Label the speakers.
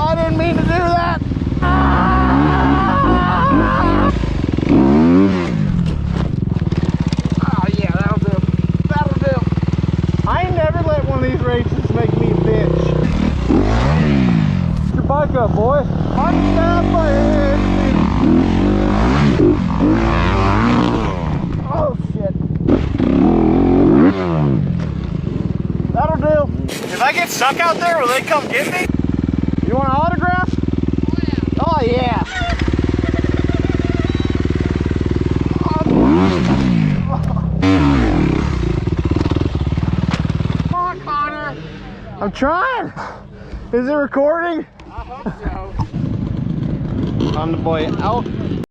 Speaker 1: I didn't mean to do that. Oh yeah, that'll do. That'll do. I ain't never let one of these races make me a bitch. Get your bike up, boy. Understand my head. Oh shit. That'll do. If I get stuck out there, will they come get me? You want an autograph? Oh yeah. Come on, Connor. I'm trying. Is it recording?
Speaker 2: I hope so.
Speaker 1: On the boy out.